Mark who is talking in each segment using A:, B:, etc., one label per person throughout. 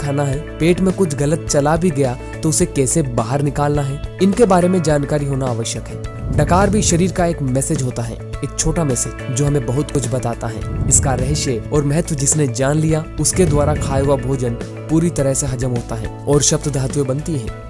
A: खाना है, पेट में कुछ गलत चला भी गया तो उसे कैसे बाहर निकालना है, इनके बारे में जानकारी होना आवश्यक है। डकार भी शरीर का एक मैसेज होता है, एक छोटा मैसेज जो हमें बहुत कुछ बताता है। इसका रहस्य और महत्व जिसने जान लिया, उसके द्वारा खाया हुआ भोजन पूरी तरह से हजम होता है और शब्द धातुएं बनती है।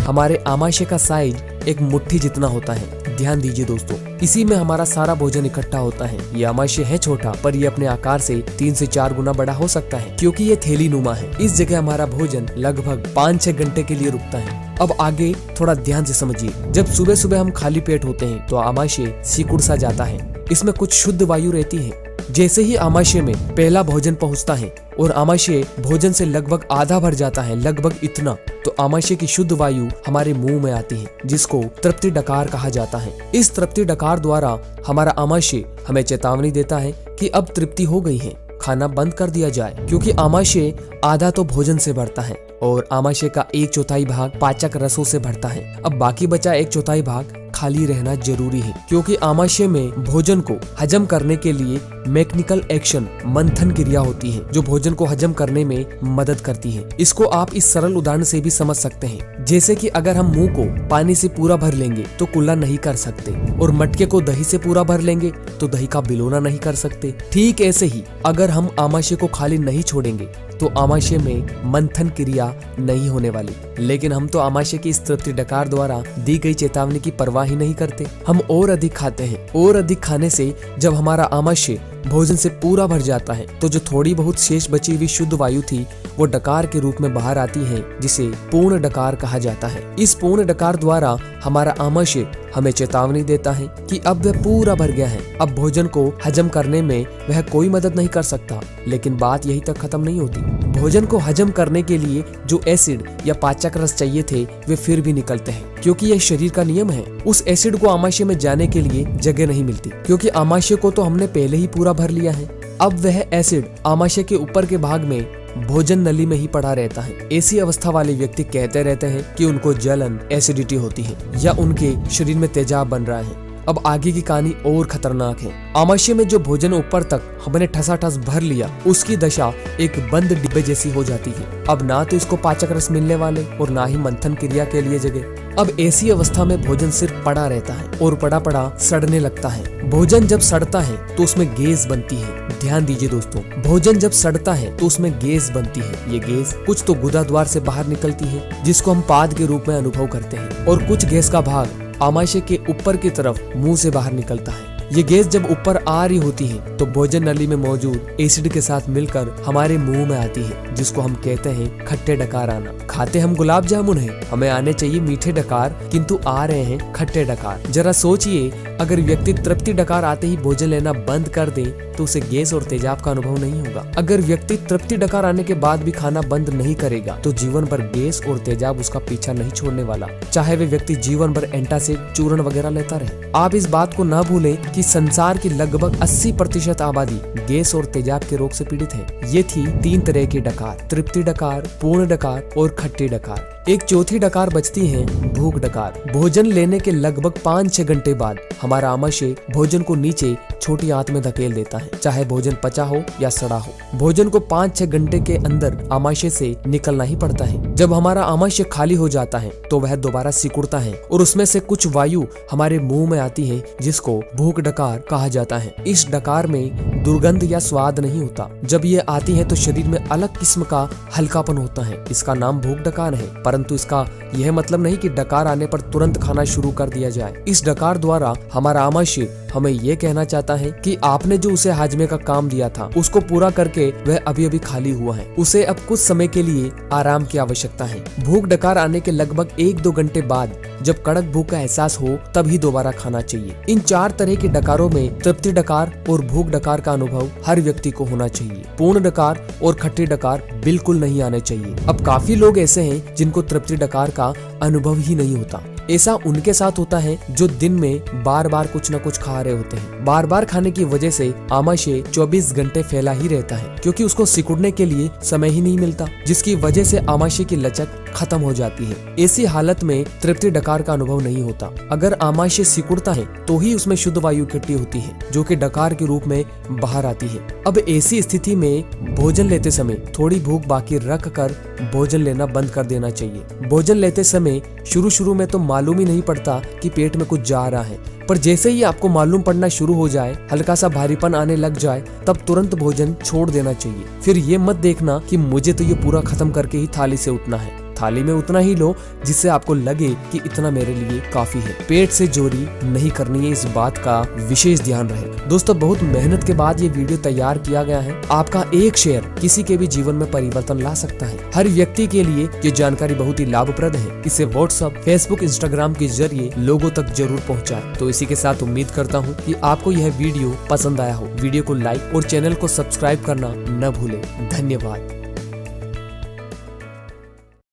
A: हमारे आमाशय का साइज एक मुट्ठी जितना होता है। ध्यान दीजिए दोस्तों, इसी में हमारा सारा भोजन इकट्ठा होता है। ये आमाशय है छोटा, पर ये अपने आकार से 3 से 4 गुना बड़ा हो सकता है, क्योंकि ये थैली नुमा है। इस जगह हमारा भोजन लगभग 5-6 घंटे के लिए रुकता है। अब आगे थोड़ा ध्यान से समझिए। जब सुबह सुबह हम खाली पेट होते हैं तो आमाशय सिकुड़ सा जाता है। इसमें कुछ शुद्ध वायु रहती है। जैसे ही आमाशय में पहला भोजन पहुंचता है और आमाशय भोजन से लगभग आधा भर जाता है, लगभग इतना, तो आमाशय की शुद्ध वायु हमारे मुंह में आती है, जिसको तृप्ति डकार कहा जाता है। इस तृप्ति डकार द्वारा हमारा आमाशय हमें चेतावनी देता है कि अब तृप्ति हो गई है, खाना बंद कर दिया जाए, क्योंकि आमाशय आधा तो भोजन से भरता है और आमाशय का 1/4 भाग पाचक रसों से भरता है। अब बाकी बचा 1/4 भाग खाली रहना जरूरी है, क्योंकि आमाशय में भोजन को हजम करने के लिए मैकेनिकल एक्शन, मंथन क्रिया होती है, जो भोजन को हजम करने में मदद करती है। इसको आप इस सरल उदाहरण से भी समझ सकते हैं। जैसे कि अगर हम मुंह को पानी से पूरा भर लेंगे तो कुल्ला नहीं कर सकते, और मटके को दही से पूरा भर लेंगे तो दही का बिलोना नहीं कर सकते। ठीक ऐसे ही अगर हम आमाशय को खाली नहीं छोड़ेंगे तो आमाशय में मंथन क्रिया नहीं होने वाली। लेकिन हम तो आमाशय की इस तृप्ति डकार द्वारा दी गई चेतावनी की परवाह ही नहीं करते। हम और अधिक खाते हैं, और अधिक खाने से जब हमारा आमाशय भोजन से पूरा भर जाता है तो जो थोड़ी बहुत शेष बची हुई शुद्ध वायु थी वो डकार के रूप में बाहर आती है, जिसे पूर्ण डकार कहा जाता है। इस पूर्ण डकार द्वारा हमारा आमाशय हमें चेतावनी देता है कि अब वह पूरा भर गया है। अब भोजन को हजम करने में वह कोई मदद नहीं कर सकता। लेकिन बात यही तक खत्म नहीं होती। भोजन को हजम करने के लिए जो एसिड या पाचक रस चाहिए थे वे फिर भी निकलते हैं, क्योंकि यह शरीर का नियम है। उस एसिड को आमाशय में जाने के लिए जगह नहीं मिलती, क्योंकि आमाशय को तो हमने पहले ही पूरा भर लिया है। अब वह एसिड आमाशय के ऊपर के भाग में भोजन नली में ही पड़ा रहता है। ऐसी अवस्था वाले व्यक्ति कहते रहते हैं कि उनको जलन, एसिडिटी होती है, या उनके शरीर में तेजाब बन रहा है। अब आगे की कहानी और खतरनाक है। आमाशय में जो भोजन ऊपर तक हमने ठसाठस भर लिया, उसकी दशा एक बंद डिब्बे जैसी हो जाती है। अब ना तो इसको पाचक रस मिलने वाले और ना ही मंथन क्रिया के लिए जगह। अब ऐसी अवस्था में भोजन सिर्फ पड़ा रहता है और पड़ा पड़ा सड़ने लगता है। भोजन जब सड़ता है तो उसमें गैस बनती है। ध्यान दीजिए दोस्तों, भोजन जब सड़ता है तो उसमें गैस बनती है। ये गैस कुछ तो गुदा द्वार से बाहर निकलती है, जिसको हम पाद के रूप में अनुभव करते हैं, और कुछ गैस का भाग आमाशय के ऊपर की तरफ मुंह से बाहर निकलता है। ये गैस जब ऊपर आ रही होती है तो भोजन नली में मौजूद एसिड के साथ मिलकर हमारे मुंह में आती है, जिसको हम कहते हैं खट्टे डकार आना। खाते हम गुलाब जामुन हैं, हमें आने चाहिए मीठे डकार, किंतु आ रहे हैं खट्टे डकार। जरा सोचिए, अगर व्यक्ति तृप्ति डकार आते ही भोजन लेना बंद कर दे तो उसे गैस और तेजाब का अनुभव नहीं होगा। अगर व्यक्ति तृप्ति डकार आने के बाद भी खाना बंद नहीं करेगा तो जीवन भर गैस और तेजाब उसका पीछा नहीं छोड़ने वाला, चाहे वे व्यक्ति जीवन भर एंटासिड, चूर्ण वगैरह लेता रहे। आप इस बात को न भूलें कि संसार की लगभग 80% आबादी गैस और तेजाब के रोग से पीड़ित है। ये थी 3 तरह की डकार: तृप्ति डकार, पूर्ण डकार और खट्टी डकार। एक चौथी डकार बचती है, भूख डकार। भोजन लेने के लगभग 5-6 घंटे बाद हमारा आमाशय भोजन को नीचे छोटी आंत में धकेल देता है, चाहे भोजन पचा हो या सड़ा हो। भोजन को 5-6 घंटे के अंदर आमाशय से निकलना ही पड़ता है। जब हमारा आमाशय खाली हो जाता है तो वह दोबारा सिकुड़ता है और उसमें से कुछ वायु हमारे मुंह में आती है, जिसको भूख डकार कहा जाता है। इस डकार में दुर्गंध या स्वाद नहीं होता। जब ये आती है तो शरीर में अलग किस्म का हल्कापन होता है। इसका नाम भूख डकार है, परंतु इसका यह मतलब नहीं कि डकार आने पर तुरंत खाना शुरू कर दिया जाए। इस डकार द्वारा हमारा आमाशय हमें यह कहना चाहता है कि आपने जो उसे हाजमे का काम दिया था उसको पूरा करके वह अभी अभी खाली हुआ है, उसे अब कुछ समय के लिए आराम की आवश्यकता है। भूख डकार आने के लगभग 1-2 घंटे बाद जब कड़क भूख का एहसास हो तभी दोबारा खाना चाहिए। इन 4 तरह के डकारों में तृप्ति डकार और भूख डकार का अनुभव हर व्यक्ति को होना चाहिए। पूर्ण डकार और खट्टी डकार बिल्कुल नहीं आने चाहिए। अब काफी लोग ऐसे हैं जिनको तृप्ति डकार का अनुभव ही नहीं होता। ऐसा उनके साथ होता है जो दिन में बार बार कुछ न कुछ खा रहे होते हैं। बार बार खाने की वजह से आमाशय 24 घंटे फैला ही रहता है, क्योंकि उसको सिकुड़ने के लिए समय ही नहीं मिलता, जिसकी वजह से आमाशय की लचक खत्म हो जाती है। ऐसी हालत में तृप्ति डकार का अनुभव नहीं होता। अगर आमाशय सिकुड़ता है तो ही उसमें शुद्ध वायु इकट्ठी होती है, जो कि डकार के रूप में बाहर आती है। अब ऐसी स्थिति में भोजन लेते समय थोड़ी भूख बाकी रख कर भोजन लेना बंद कर देना चाहिए। भोजन लेते समय शुरू में तो मालूम ही नहीं पड़ता कि पेट में कुछ जा रहा है, पर जैसे ही आपको मालूम पड़ना शुरू हो जाए, हल्का सा भारीपन आने लग जाए, तब तुरंत भोजन छोड़ देना चाहिए। फिर ये मत देखना कि मुझे तो ये पूरा खत्म करके ही थाली से उठना है। थाली में उतना ही लो जिससे आपको लगे कि इतना मेरे लिए काफी है। पेट से चोरी नहीं करनी है, इस बात का विशेष ध्यान रहे। दोस्तों, बहुत मेहनत के बाद ये वीडियो तैयार किया गया है। आपका एक शेयर किसी के भी जीवन में परिवर्तन ला सकता है। हर व्यक्ति के लिए ये जानकारी बहुत ही लाभप्रद है। इसे व्हाट्सएप, फेसबुक, इंस्टाग्राम के जरिए लोगों तक जरूर पहुँचाए। तो इसी के साथ उम्मीद करता हूँ कि आपको यह वीडियो पसंद आया हो। वीडियो को लाइक और चैनल को सब्सक्राइब करना न भूले। धन्यवाद।